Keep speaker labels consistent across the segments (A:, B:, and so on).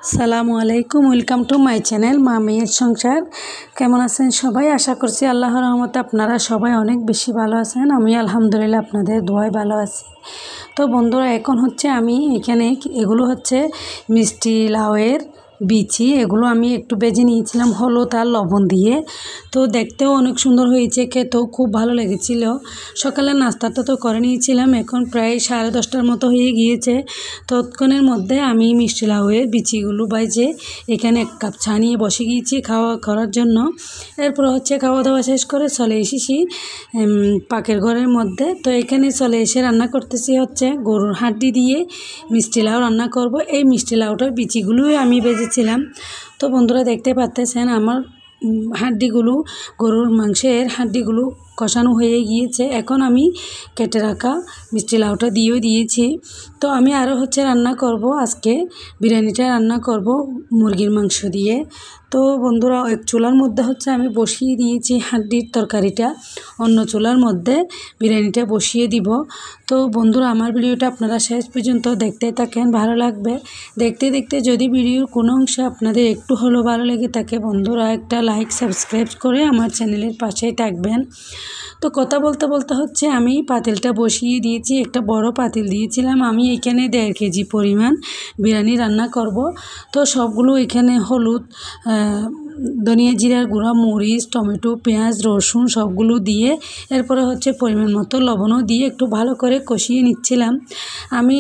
A: আসসালামু আলাইকুম, welcome to my channel মা মেয়ের সংসার। কেমন আছেন সবাই? আশা করছি আল্লাহর রহমতে আপনারা সবাই অনেক বেশি ভালো আছেন। আমি আলহামদুলিল্লাহ আপনাদের দোয়ায় ভালো আছি। তো বন্ধুরা, এখন হচ্ছে আমি এখানে এগুলো হচ্ছে মিষ্টি লাউয়ের বিচি, এগুলো আমি একটু ভেজে নিয়েছিলাম হলুদ আর লবণ দিয়ে। তো দেখতেও অনেক সুন্দর হয়েছে, খেতেও খুব ভালো লেগেছিল। সকালে নাস্তাটা তো করে নিয়েছিলাম, এখন প্রায় 10:30টার মতো হয়ে গিয়েছে। ততক্ষণের মধ্যে আমি মিষ্টি লাউয়ের বিচিগুলো ভেজে এখানে 1 কাপ চা নিয়ে বসে গিয়েছি খাওয়া করার জন্য। এরপর হচ্ছে খাওয়া দাওয়া শেষ করে চলে এসেছি পাকের ঘরের মধ্যে। তো এখানে চলে এসে রান্না করতেছি হচ্ছে গরুর হাড্ডি দিয়ে মিষ্টি লাউ রান্না করব। এই মিষ্টি লাউটার বিচিগুলোই আমি ভেজেছিলাম। তো বন্ধুরা, দেখতে পাচ্ছেন আমার হাড্ডিগুলো, গরুর মাংসের হাড্ডিগুলো কষানো হয়ে গিয়েছে। এখন আমি কেটে রাখা মিষ্টি লাউটা দিয়েও দিয়েছি। তো আমি আরও হচ্ছে রান্না করব, আজকে বিরিয়ানিটা রান্না করব মুরগির মাংস দিয়ে। তো বন্ধুরা, এক চুলার মধ্যে হচ্ছে আমি বসিয়ে দিয়েছি হাড্ডির তরকারিটা, অন্য চুলার মধ্যে বিরিয়ানিটা বসিয়ে দিব। তো বন্ধুরা, আমার ভিডিওটা আপনারা শেষ পর্যন্ত দেখতে থাকেন, ভালো লাগবে। দেখতে দেখতে যদি ভিডিওর কোনো অংশে আপনাদের একটু হলেও ভালো লেগে থাকে, বন্ধুরা একটা লাইক সাবস্ক্রাইব করে আমার চ্যানেলের পাশেই থাকবেন। তো কথা বলতে বলতে হচ্ছে আমি পাতিলটা বসিয়ে দিয়েছি, একটা বড় পাতিল দিয়েছিলাম। আমি এখানে 1.5 কেজি পরিমাণ বিরিয়ানি রান্না করব। তো সবগুলো এখানে হলুদ, ধনিয়া জিরার গুঁড়া, মরিচ, টমেটো, পেঁয়াজ, রসুন সবগুলো দিয়ে এরপরে হচ্ছে পরিমাণ মতো লবণও দিয়ে একটু ভালো করে কষিয়ে নিচ্ছিলাম। আমি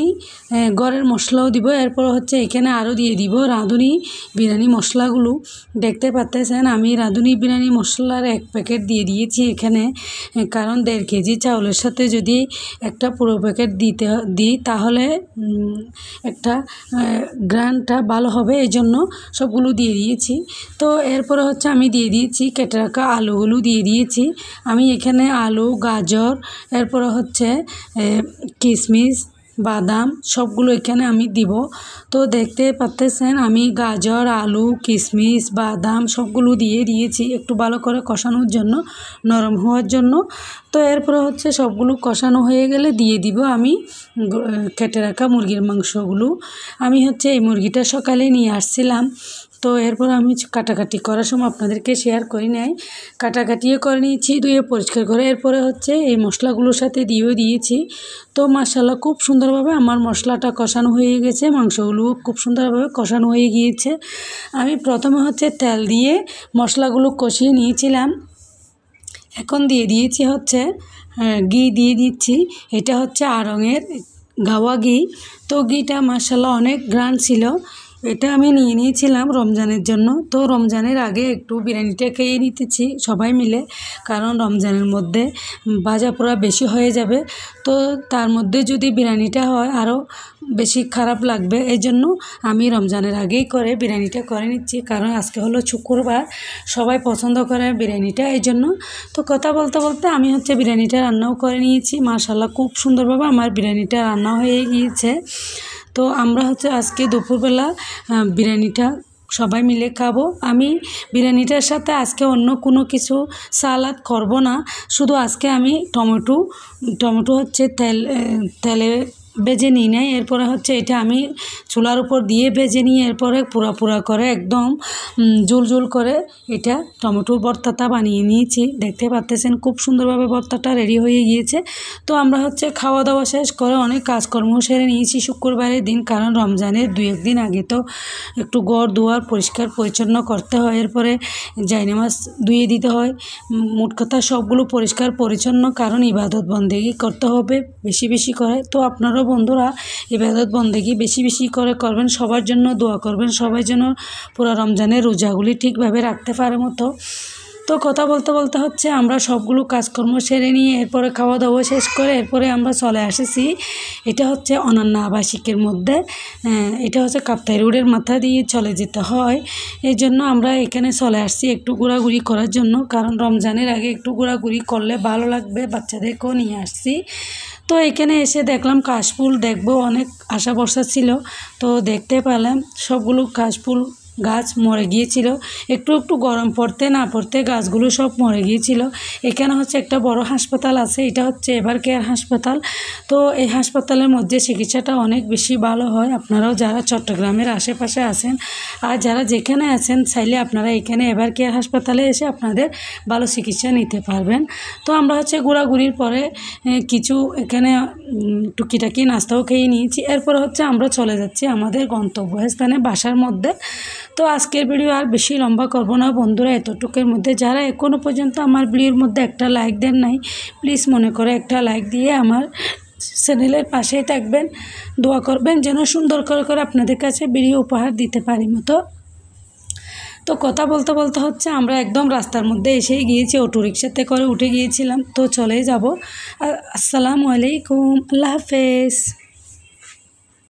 A: গরের মশলাও দিব, এরপর হচ্ছে এখানে আরও দিয়ে দিব রাঁধুনি বিরিয়ানি মশলাগুলো। দেখতে পাচ্ছেন আমি রাঁধুনি বিরিয়ানি মশলার 1 প্যাকেট দিয়ে দিয়েছি এখানে, কারণ 1.5 কেজি চাউলের সাথে যদি একটা পুরো প্যাকেট দিই তাহলে একটা গ্রানটা ভালো হবে, এই জন্য সবগুলো দিয়ে দিয়েছি। তো এরপরে হচ্ছে আমি দিয়ে দিয়েছি কেটে রাখা আলুগুলো দিয়ে দিয়েছি। আমি এখানে আলু, গাজর, এরপরে হচ্ছে কিশমিশ, বাদাম সবগুলো এখানে আমি দিব। তো দেখতে পাচ্ছেন আমি গাজর, আলু, কিশমিশ, বাদাম সবগুলো দিয়ে দিয়েছি একটু ভালো করে কষানোর জন্য, নরম হওয়ার জন্য। তো এরপরে হচ্ছে সবগুলো কষানো হয়ে গেলে দিয়ে দিব আমি কেটে রাখা মুরগির মাংসগুলো। আমি হচ্ছে এই মুরগিটা সকালে নিয়ে আসছিলাম। তো এরপর আমি কাটাকাটি করার সময় আপনাদেরকে শেয়ার করি নাই, কাটাকাটিও করে নিয়েছি, ধুয়ে পরিষ্কার করে এরপরে হচ্ছে এই মশলাগুলোর সাথে দিয়েও দিয়েছি। তো মাশাআল্লাহ খুব সুন্দরভাবে আমার মশলাটা কষানো হয়ে গেছে, মাংসগুলো খুব সুন্দরভাবে কষানো হয়ে গিয়েছে। আমি প্রথমে হচ্ছে তেল দিয়ে মশলাগুলো কষিয়ে নিয়েছিলাম, এখন দিয়ে দিয়েছি হচ্ছে ঘি দিয়ে দিচ্ছি। এটা হচ্ছে আড়ঙের গাওয়া ঘি। তো ঘিটা মাশাআল্লাহ অনেক গ্রান ছিল। এটা আমি নিয়ে নিয়েছিলাম রমজানের জন্য। তো রমজানের আগে একটু বিরিয়ানিটা খেয়ে নিতেছি সবাই মিলে, কারণ রমজানের মধ্যে ভাজা পোড়া বেশি হয়ে যাবে। তো তার মধ্যে যদি বিরিয়ানিটা হয় আরও বেশি খারাপ লাগবে, এই জন্য আমি রমজানের আগেই করে বিরিয়ানিটা করে নিচ্ছি, কারণ আজকে হলো শুক্রবার, সবাই পছন্দ করে বিরিয়ানিটা, এই জন্য। তো কথা বলতে বলতে আমি হচ্ছে বিরিয়ানিটা রান্নাও করে নিয়েছি। মাশাআল্লাহ খুব সুন্দরভাবে আমার বিরিয়ানিটা রান্না হয়ে গিয়েছে। তো আমরা হচ্ছে আজকে দুপুরবেলা বিরিয়ানিটা সবাই মিলে খাবো। আমি বিরিয়ানিটার সাথে আজকে অন্য কোনো কিছু সালাদ করব না, শুধু আজকে আমি টমেটো হচ্ছে তেলে ভেজে নিই নাই, এরপরে হচ্ছে এটা আমি চুলার উপর দিয়ে ভেজে নিয়ে এরপরে পুরা করে একদম ঝোল করে এটা টমেটোর ভর্তাটা বানিয়ে নিয়েছি। দেখতে পাচ্ছেন খুব সুন্দরভাবে ভর্তাটা রেডি হয়ে গিয়েছে। তো আমরা হচ্ছে খাওয়া দাওয়া শেষ করে অনেক কাজকর্ম সেরে নিয়েছি শুক্রবারের দিন, কারণ রমজানের 2-1 দিন আগে তো একটু ঘর দুয়ার পরিষ্কার পরিচ্ছন্ন করতে হয়, এরপরে জায়নামাজ ধুয়ে দিতে হয়, মোট কথা সবগুলো পরিষ্কার পরিচ্ছন্ন, কারণ ইবাদত বন্দেগি করতে হবে বেশি বেশি করে। তো আপনারা বন্ধুরা ইবাদত বন্দেগি বেশি বেশি করে করবেন, সবার জন্য দোয়া করবেন, সবাই যেন পুরো রমজানের রোজাগুলি ঠিকভাবে রাখতে পারে মতো। তো কথা বলতে বলতে হচ্ছে আমরা সবগুলো কাজকর্ম সেরে নিয়ে এরপরে খাওয়া দাওয়া শেষ করে এরপরে আমরা চলে এসেছি, এটা হচ্ছে অনন্য আবাসিকের মধ্যে, এটা হচ্ছে কাপ্তাই রোডের মাথা দিয়ে চলে যেতে হয়, এই জন্য আমরা এখানে চলে আসছি একটু ঘোরাঘুরি করার জন্য, কারণ রমজানের আগে একটু ঘোরাঘুরি করলে ভালো লাগবে, বাচ্চাদেরকেও নিয়ে আসছি। তো এখানে এসে দেখলাম কাশফুল দেখবো, অনেক আশা ভরসা ছিল, তো দেখতে পেলাম সবগুলো কাশফুল গাছ মরে গিয়েছিল। একটু একটু গরম পড়তে না পড়তে গাছগুলো সব মরে গিয়েছিল। এখানে হচ্ছে একটা বড় হাসপাতাল আছে, এটা হচ্ছে এভার কেয়ার হাসপাতাল। তো এই হাসপাতালের মধ্যে চিকিৎসাটা অনেক বেশি ভালো হয়। আপনারাও যারা চট্টগ্রামের আশেপাশে আছেন আর যারা যেখানে আছেন চাইলে আপনারা এখানে এভার কেয়ার হাসপাতালে এসে আপনাদের ভালো চিকিৎসা নিতে পারবেন। তো আমরা হচ্ছে ঘোরাঘুরির পরে কিছু এখানে টুকিটাকি নাস্তাও খেয়ে নিয়েছি। এরপর হচ্ছে আমরা চলে যাচ্ছি আমাদের গন্তব্যস্থানে বাসার মধ্যে। তো আজকের ভিডিও আর বেশি লম্বা করব না বন্ধুরা, এতটুকুর মধ্যে। যারা এখনও পর্যন্ত আমার ভিডিওর মধ্যে একটা লাইক দেন নাই, প্লিজ মনে করে একটা লাইক দিয়ে আমার চ্যানেলের পাশেই থাকবেন, দোয়া করবেন যেন সুন্দর করে আপনাদের কাছে ভিডিও উপহার দিতে পারি মতো। তো কথা বলতে বলতে হচ্ছে আমরা একদম রাস্তার মধ্যে এসেই গিয়েছি, অটোরিকশাতে করে উঠে গিয়েছিলাম। তো চলে যাব। আসসালামু আলাইকুম, আল্লাহ হাফেজ।